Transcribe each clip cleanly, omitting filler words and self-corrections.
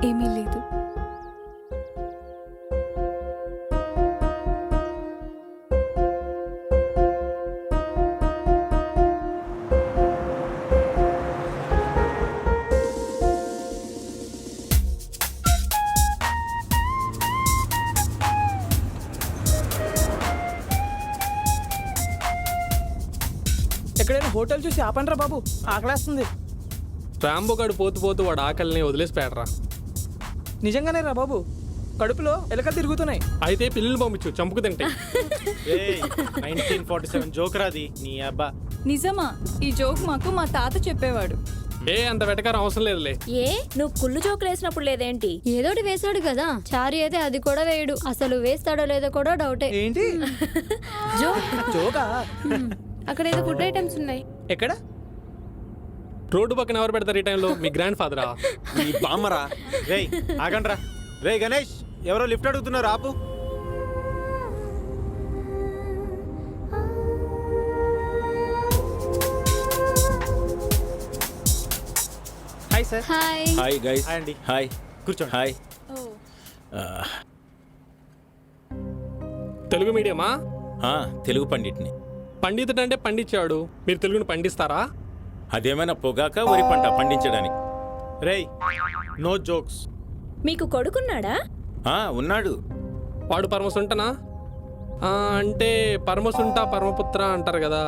ఏమీ లేదు. ఎక్కడైనా హోటల్ చూసి ఆపండ్రా బాబు, ఆకలేస్తుంది. రాంబోగాడు పోతూ పోతూ వాడు ఆకలిని వదిలేసి పేడరా. నిజంగానే రా బాబు, కడుపులో ఎలకలు తిరుగుతున్నాయి. అయితే పిల్లలు పంపించు, చంపుకు తింటే. 1947 జోకరాది నీ అబ్బా. నిజమా? ఈ జోక్ మాకు మా తాత చెప్పేవాడు. అంత వెటకారం అవసరం లేదులే. నువ్వు కుళ్ళు జోకులు వేసినప్పుడు లేదేంటి? ఏదోటి వేసాడు కదా. చారి అయితే అది కూడా వేయడు. అసలు వేస్తాడో లేదో కూడా డౌటే. ఏంటి జోకా? అక్కడ ఏదో ఫుడ్ ఐటమ్స్ ఉన్నాయి. ఎక్కడ? రోడ్డు పక్కన ఎవరు పెడతారు ఈ టైంలో? మీ గ్రాండ్ ఫాదరా? నీ బామ్మరా. రేయ్ ఆగండ్రా. రే గణేష్, ఎవరో లిఫ్ట్ అడుగుతున్నారు, ఆపు. Hi sir. Hi. Hi guys. Hi అండి. హాయ్. కూర్చోండి. హాయ్. తెలుగు మీడియమా? తెలుగు పండిట్ని. పండితుడు అంటే పండించాడు, మీరు తెలుగుని పండిస్తారా? అదేమైనా పొగాక వరి పంట పండించడానికి? రేయ్ నో జోక్స్. మీకు కొడుకున్నాడా? ఉన్నాడు. వాడు పరమసుంటనా? అంటే పరమసుంట పరమపుత్ర అంటారు కదా.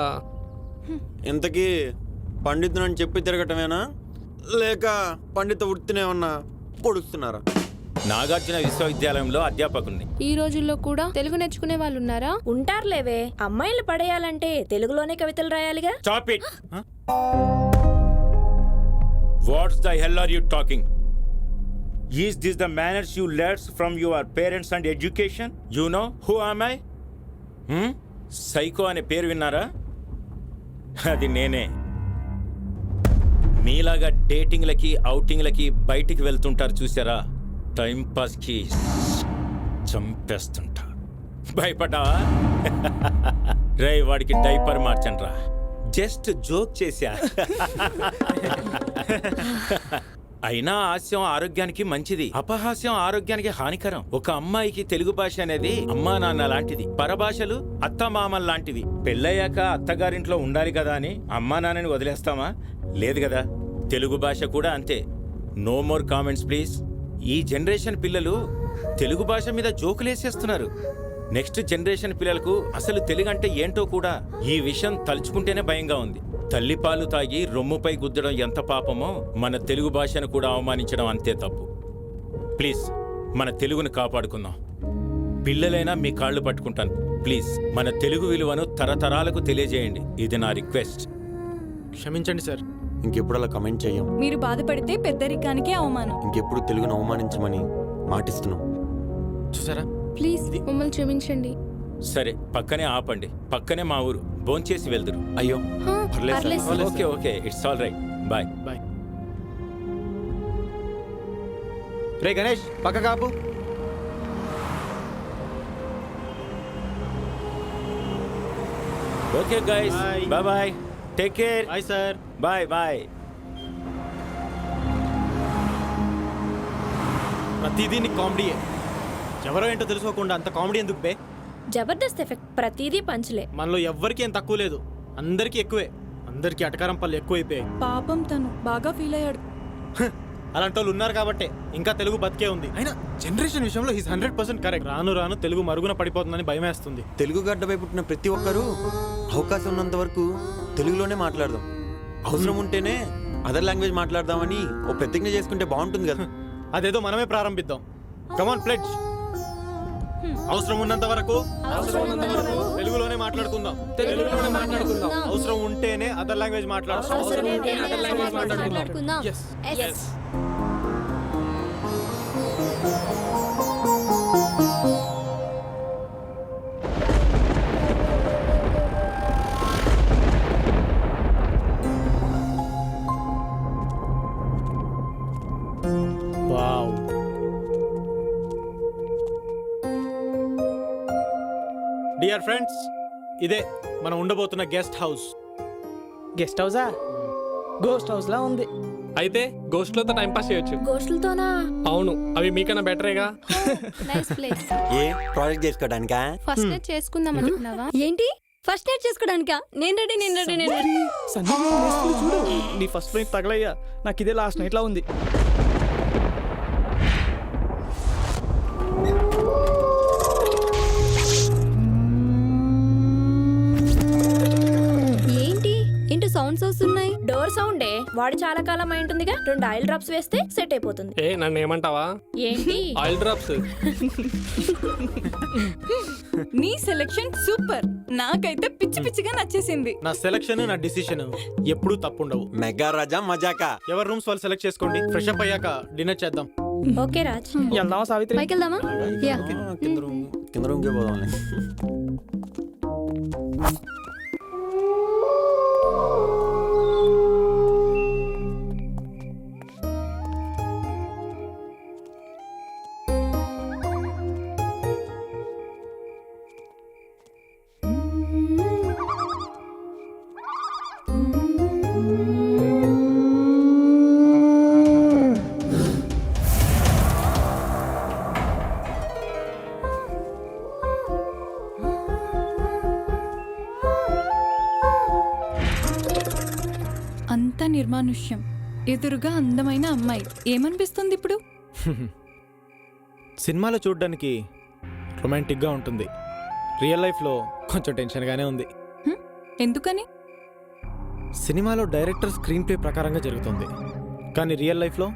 ఇంతకీ పండితునని చెప్పి తిరగటమేనా, లేక పండిత వృత్తిని ఏమన్నా పొడుస్తున్నారా? నాగార్జున విశ్వవిద్యాలయంలో అధ్యాపకుడిని. ఈ రోజుల్లో కూడా తెలుగు నేర్చుకునే వాళ్ళు ఉన్నారా? ఉంటారులేవే. అమ్మాయిలు పడేయాలంటే తెలుగులోనే కవితలు రాయాలిగా. Stop it. What's the hell are you talking? Is this the manners you learns from your parents and education? You know who am I? Psycho అనే పేరు విన్నారా? అది నేనే. మీలాగా డేటింగ్లకి ఔటింగ్లకి బయటికి వెళ్తుంటారు చూసారా? టైం పాస్కి చంపేస్తుంటా. భయపడ్డావా? రే వాడికి డైపర్ మార్చండ్రా. జస్ట్ జోక్ చేశా. అయినా హాస్యం ఆరోగ్యానికి మంచిది, అపహాస్యం ఆరోగ్యానికి హానికరం. ఒక అమ్మాయికి తెలుగు భాష అనేది అమ్మా నాన్న లాంటిది, పరభాషలు అత్తమామల్ లాంటివి. పెళ్ళయ్యాక అత్తగారింట్లో ఉండాలి కదా అని అమ్మా నాన్నని వదిలేస్తామా? లేదు కదా. తెలుగు భాష కూడా అంతే. No more comments please. ఈ జనరేషన్ పిల్లలు తెలుగు భాష మీద జోకులేసేస్తున్నారు. నెక్స్ట్ జనరేషన్ పిల్లలకు అసలు తెలుగు అంటే ఏంటో కూడా ఈ విషయం తలుచుకుంటేనే భయంగా ఉంది. తల్లిపాలు తాగి రొమ్ముపై గుద్దడం ఎంత పాపమో, మన తెలుగు భాషను కూడా అవమానించడం అంతే తప్పు. ప్లీజ్ మన తెలుగును కాపాడుకుందాం. పిల్లలైనా మీ కాళ్ళు పట్టుకుంటాను. ప్లీజ్ మన తెలుగు విలువను తరతరాలకు తెలియజేయండి. ఇది నా రిక్వెస్ట్. క్షమించండి సార్. ఇంకెప్పుడు అలా కమెంట్ చెయ్యం. మీరు బాధపడితే పెద్దరికానికే అవమానం. ఇంకెప్పుడు తెలుగును అవమానించమని మాటిస్తున్నాం. చూసారా? ప్లీజ్ మమ్మల్ని క్షమించండి. సరే పక్కనే ఆపండి. పక్కనే మా ఊరు. భోంచేసి వెళ్దురు. అయ్యో పర్లేదు sir. Okay okay, it's all right. Bye. Bye. రే గణేష్, పక్క కాపు. Okay guys, Bye. Bye bye. Take care. Bye sir. Bye bye. ప్రతిదీ నీకు కామెడీయే. ఎవరో ఏంటో తెలుసుకోకుండా అంత కామెడీ ఎందుకు బే? జబర్దస్త్ ఎఫెక్ట్. ప్రతిదీ పంచలే. మనలో ఎవ్వరికి ఏం తక్కువ లేదు, అందరికీ ఎక్కువే. అందరికీ అటకారం పళ్ళు ఎక్కువైపోయాయి. పాపం తను బాగా ఫీల్ అయ్యాడు. అలాంటి వాళ్ళు ఉన్నారు కాబట్టే ఇంకా తెలుగు బతికే ఉంది. అయినా జనరేషన్ విషయంలో ఈజ్ 100% కరెక్ట్. రాను రాను తెలుగు మరుగున పడిపోతుందని భయమేస్తుంది. తెలుగు గడ్డపై పుట్టిన ప్రతి ఒక్కరూ అవకాశం ఉన్నంత వరకు తెలుగులోనే మాట్లాడదాం. అవసరం ఉంటేనే అదర్ లాంగ్వేజ్ మాట్లాడదామని ఓ ప్రతిజ్ఞ చేసుకుంటే బాగుంటుంది కదా. అదేదో మనమే ప్రారంభిద్దాం. Come on pledge. అవసరం ఉన్నంత వరకు తెలుగులోనే మాట్లాడుకుందాం. అవసరం ఉంటేనే అదర్ లాంగ్వేజ్ మాట్లాడుకుందాం. Yes. వావ్. డియర్ ఫ్రెండ్స్, ఇదే మనం ఉండబోతున్న గెస్ట్ హౌస్. గెస్ట్ హౌసా? గోస్ట్ హౌస్ లా ఉంది. అయితే గోస్ట్లతో టైం పాస్ చేయొచ్చు. గోష్లతోనా? అవును, అవి మీకన్నా బెటరేగా. Nice place. ఏ ప్రాజెక్ట్ చేసుకోవడానికా? ఫస్ట్ నైట్ చేసుకుందాం అనుకున్నావా? ఏంటి ఫస్ట్ నైట్ చేసుకోవడానికా? నేను రెడీ నేను రెడీ నేను రెడీ. సందీప్ నువ్వు వేసుకుని చూడు. నీ ఫస్ట్ నైట్ తగలయ్యా, నాకు ఇదే లాస్ట్ నైట్ లా ఉంది. ఏంటి ఏంటో సౌండ్స్ వస్తున్నాయి. డోర్ సౌండే. వాడు చాలా కాలం అయి ఉంటుందిగా. 2 ఆయిల్ డ్రాప్స్ వేస్తే సెట్ అయిపోతుంది. ఏ నన్ను ఏమంటావా? ఏంటి? Oil drops. నీ సెలెక్షన్ సూపర్. నాకైతే పిచ్చి పిచ్చిగా నచ్చేసింది. నా సెలక్షన్ నా డిసిషన్ ఎప్పుడూ తప్పుండవు. మెగా రాజా మజాకా. ఎవరి రూమ్స్ వాళ్ళు సెలెక్ట్ చేసుకోండి. ఫ్రెష్ అప్ అయ్యాక డిన్నర్ చేద్దాం. ఓకే రాజ్. వెళ్దామా సావిత్రి? పైకి వెళ్దామా? యా. కింద రూమ్కే పోదాంలే. అంత నిర్మానుష్యం, ఎదురుగా అందమైన అమ్మాయి. ఏమనిపిస్తుంది ఇప్పుడు? సినిమాలో చూడడానికి రొమాంటిక్గా ఉంటుంది. రియల్ లైఫ్లో కొంచెం టెన్షన్గానే ఉంది. హ్మ్? ఎందుకని? సినిమాలో డైరెక్టర్ స్క్రీన్ ప్లే ప్రకారంగా జరుగుతుంది, కానీ రియల్ లైఫ్లో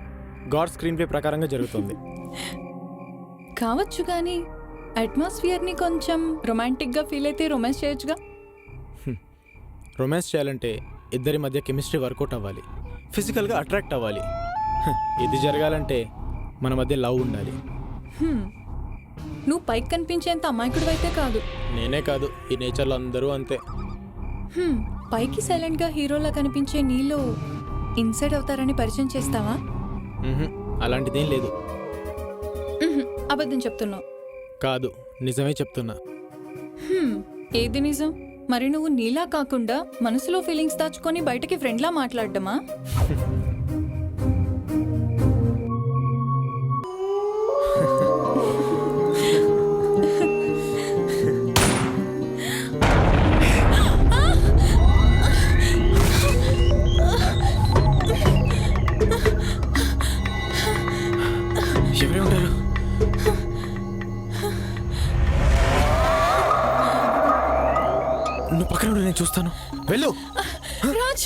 గాడ్ స్క్రీన్ ప్లే ప్రకారంగా జరుగుతుంది. కావచ్చు, కానీ అట్మాస్ఫియర్ని కొంచెం రొమాంటిక్గా ఫీల్ అయితే రొమాన్స్ చేయొచ్చుగా. రొమాన్స్ చేయాలంటే ఇద్దరి మధ్య కెమిస్ట్రీ వర్కౌట్ అవ్వాలి, ఫిజికల్గా అట్రాక్ట్ అవ్వాలి. ఇది జరగాలంటే మన మధ్య లవ్ ఉండాలి. నువ్వు పైకి కనిపించేంత అమాయకుడు అయితే కాదు. నేనే కాదు, ఈ నేచర్లో అందరూ అంతే. పైకి సైలెంట్గా హీరోలా కనిపించే నీలో ఇన్సైడ్ అవుతారని పరిచయం చేస్తావా? అలాంటిదేం లేదు. అబద్ధం చెప్తున్నావు. కాదు, నిజమే చెప్తున్నా. ఏది నిజం? మరి నువ్వు నీలా కాకుండా మనసులో ఫీలింగ్స్ దాచుకొని బయటకి ఫ్రెండ్లా మాట్లాడడమా? ఎవరే ఉంటారు? నువ్వు పక్కన ఉండు, నేను చూస్తాను. వెళ్ళు. రాజ్